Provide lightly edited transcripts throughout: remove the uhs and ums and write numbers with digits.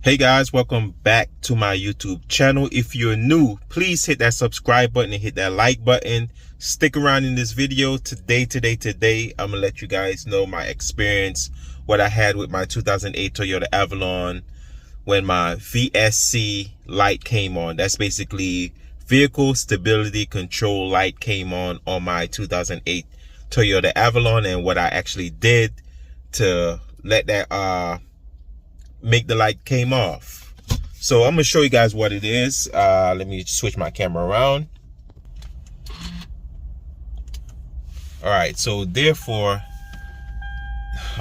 Hey guys, welcome back to my YouTube channel. If you're new, please hit that subscribe button and hit that like button. Stick around in this video. Today, I'm gonna let you guys know my experience, what I had with my 2008 Toyota Avalon when my VSC light came on. That's basically vehicle stability control light came on my 2008 Toyota Avalon, and what I actually did to let that make the light came off. So I'm gonna show you guys what it is. Let me switch my camera around. All right, so therefore,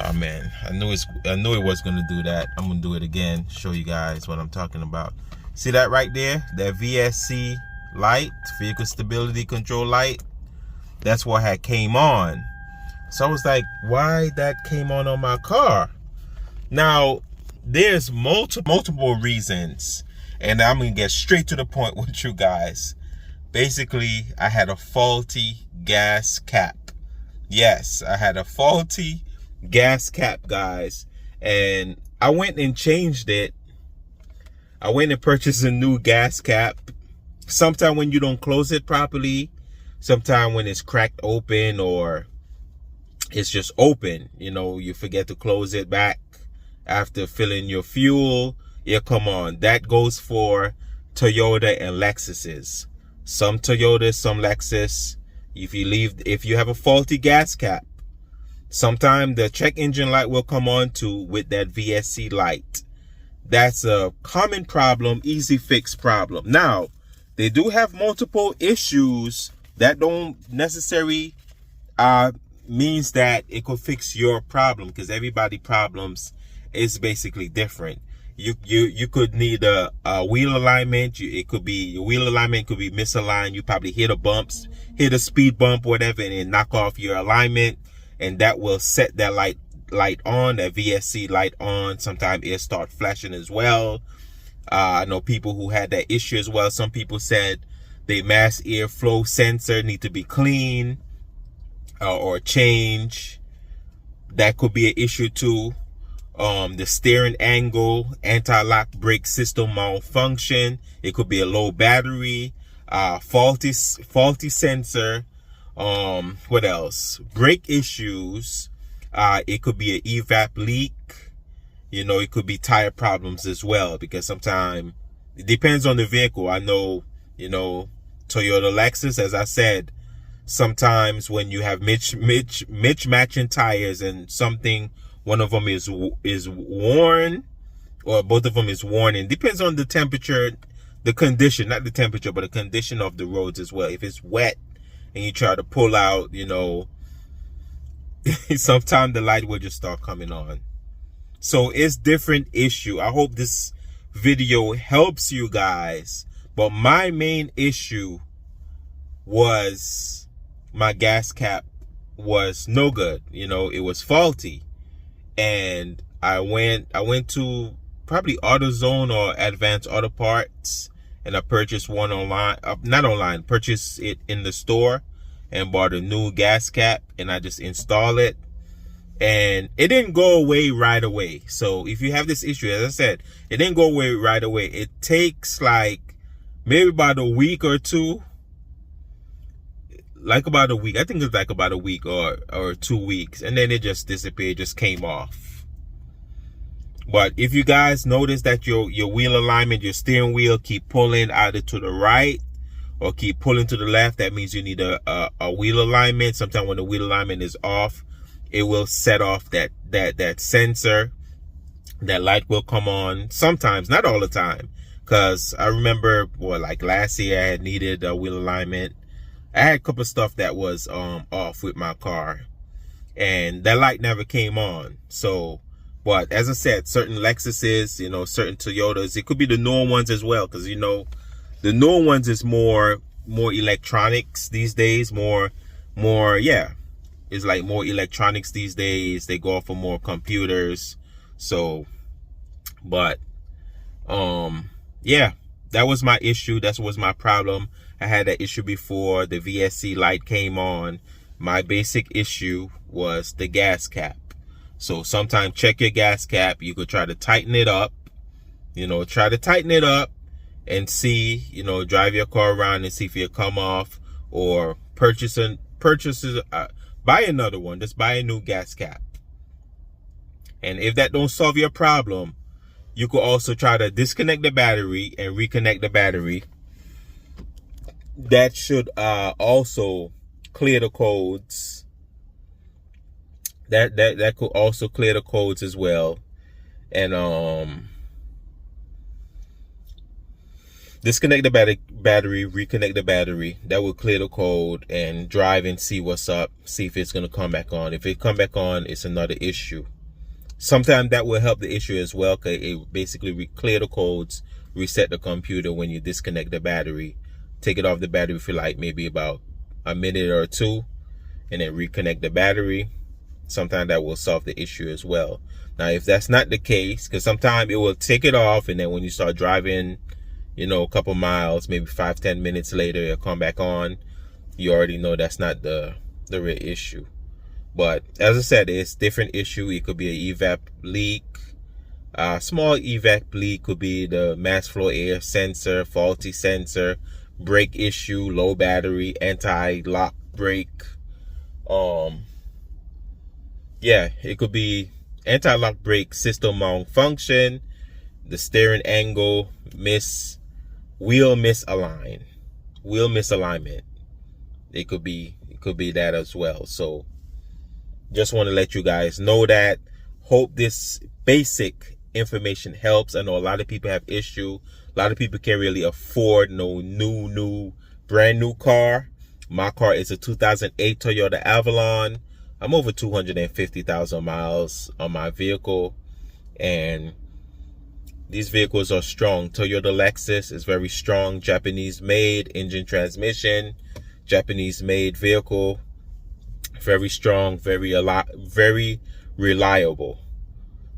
oh man, I knew it was gonna do that. I'm gonna do it again, show you guys what I'm talking about. See that right there, that VSC light, vehicle stability control light? That's what had came on. So I was like, why that came on my car? Now there's multiple reasons, and I'm gonna get straight to the point with you guys. Basically, I had a faulty gas cap. Yes, I had a faulty gas cap, guys, and I went and changed it. I went and purchased a new gas cap. Sometime when you don't close it properly, sometime when it's cracked open or it's just open, you forget to close it back after filling your fuel. Yeah, come on. That goes for Toyota and Lexuses. Some Toyota, some Lexus. If you have a faulty gas cap, sometime the check engine light will come on too with that VSC light. That's a common problem, easy fix problem. Now, they do have multiple issues. That don't necessarily means that it could fix your problem, because everybody's problems is basically different. You could need a wheel alignment. Your wheel alignment could be misaligned. You probably hit a speed bump, whatever, and then knock off your alignment, and that will set that light on, that VSC light on. Sometimes it start flashing as well. I know people who had that issue as well. Some people said the mass airflow sensor need to be clean or change. That could be an issue too. The steering angle, anti-lock brake system malfunction. It could be a low battery, faulty sensor. What else? Brake issues. It could be an evap leak. It could be tire problems as well, because sometimes it depends on the vehicle. I know, Toyota, Lexus, as I said, sometimes when you have matching tires and one of them is worn, or both of them is worn, and depends on the temperature, the condition, not the temperature, but the condition of the roads as well. If it's wet and you try to pull out, sometimes the light will just start coming on. So it's different issue. I hope this video helps you guys, but my main issue was my gas cap was no good. It was faulty. And I went to probably AutoZone or Advanced Auto Parts, and I purchased one online, purchased it in the store, and bought a new gas cap, and I just installed it, and it didn't go away right away. So if you have this issue, as I said, it didn't go away right away. It takes like maybe about a week or two, like about a week. I think it's like about a week or 2 weeks, and then it just disappeared, just came off. But if you guys notice that your wheel alignment, your steering wheel keep pulling either to the right or keep pulling to the left, that means you need a wheel alignment. Sometimes when the wheel alignment is off, it will set off that sensor. That light will come on sometimes, not all the time, because I remember like last year I had needed a wheel alignment. I had a couple of stuff that was off with my car, and that light never came on. So, but as I said, certain Lexuses, certain Toyotas, it could be the newer ones as well, because the newer ones is more electronics these days, more it's like more electronics these days. They go for more computers. So, but yeah, that was my issue. That was my problem. I had that issue before the VSC light came on. My basic issue was the gas cap. So sometimes check your gas cap. You could try to tighten it up. You know, try to tighten it up and see, you know, drive your car around and see if it'll come off, or buy another one. Just buy a new gas cap. And if that don't solve your problem, you could also try to disconnect the battery and reconnect the battery. That should also clear the codes. That could also clear the codes as well. And disconnect the battery, reconnect the battery. That will clear the code, and drive and see what's up. See if it's gonna come back on. If it come back on, it's another issue. Sometimes that will help the issue as well, because it basically clear the codes, reset the computer when you disconnect the battery. Take it off the battery for like maybe about a minute or two, and then reconnect the battery. Sometimes that will solve the issue as well. Now, if that's not the case, because sometimes it will take it off, and then when you start driving, you know, a couple miles, maybe 5-10 minutes later, it'll come back on. You already know that's not the real issue. But as I said, it's different issue. It could be an evap leak. Small evap leak could be the mass flow air sensor, faulty sensor, brake issue, low battery, anti-lock brake. Yeah, it could be anti-lock brake system malfunction, the steering angle wheel misalignment. It could be that as well. So just want to let you guys know that. Hope this basic information helps. I know a lot of people have issue. A lot of people can't really afford no brand new car. My car is a 2008 Toyota Avalon. I'm over 250,000 miles on my vehicle, and these vehicles are strong. Toyota Lexus is very strong, Japanese made engine, transmission, Japanese made vehicle. Very strong, very reliable.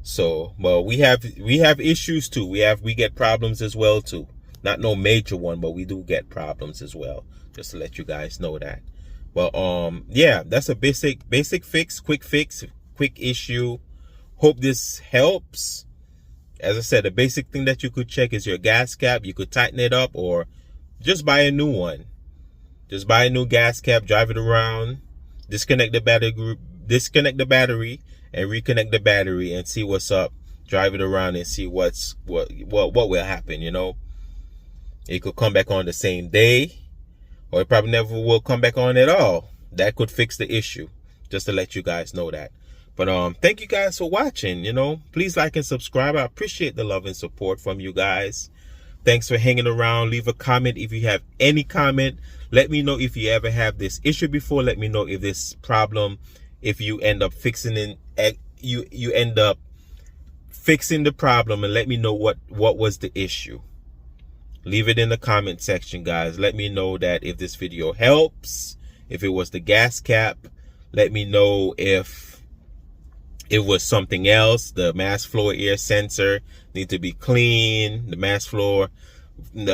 So, well, we have issues too. We get problems as well too. Not no major one, but we do get problems as well. Just to let you guys know that. But yeah, that's a basic fix, quick issue. Hope this helps. As I said, the basic thing that you could check is your gas cap. You could tighten it up, or just buy a new one. Just buy a new gas cap, drive it around. Disconnect the battery, and reconnect the battery and see what's up. Drive it around and see what will happen. You know, it could come back on the same day, or it probably never will come back on at all. That could fix the issue. Just to let you guys know that. But thank you guys for watching. You know, please like and subscribe. I appreciate the love and support from you guys. Thanks for hanging around. Leave a comment if you have any comment. Let me know if you ever have this issue before. Let me know if this problem, if you end up fixing it, you end up fixing the problem, and let me know what was the issue. Leave it in the comment section, guys. Let me know that if this video helps. If it was the gas cap, let me know if it was something else. The mass flow air sensor need to be clean. The mass flow need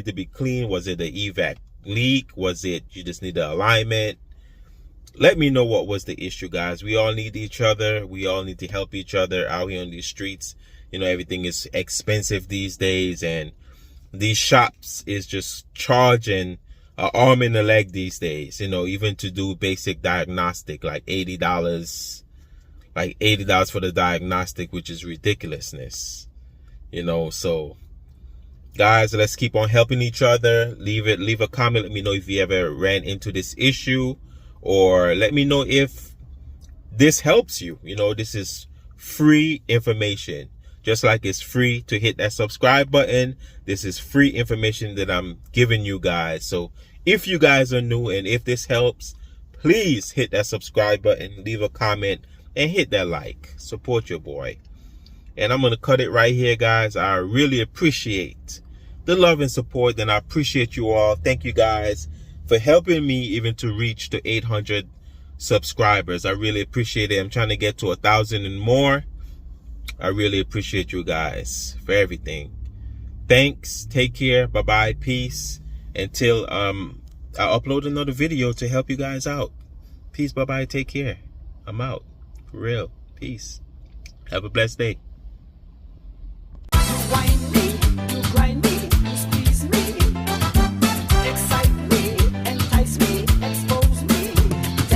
to be clean. Was it the evac leak? Was it you just need the alignment? Let me know what was the issue, guys. We all need each other. We all need to help each other out here on these streets. You know, everything is expensive these days, and these shops is just charging an arm and a leg these days. You know, even to do basic diagnostic, like $80, for the diagnostic, which is ridiculousness. You know, so guys, let's keep on helping each other. Leave a comment. Let me know if you ever ran into this issue, or let me know if this helps you. You know, this is free information. Just like it's free to hit that subscribe button, this is free information that I'm giving you guys. So if you guys are new and if this helps, please hit that subscribe button, leave a comment, and hit that like. Support your boy. And I'm going to cut it right here, guys. I really appreciate the love and support, and I appreciate you all. Thank you guys for helping me even to reach to 800 subscribers. I really appreciate it. I'm trying to get to 1,000 and more. I really appreciate you guys for everything. Thanks. Take care. Bye-bye. Peace. Until I upload another video to help you guys out. Peace. Bye-bye. Take care. I'm out. For real. Peace. Have a blessed day.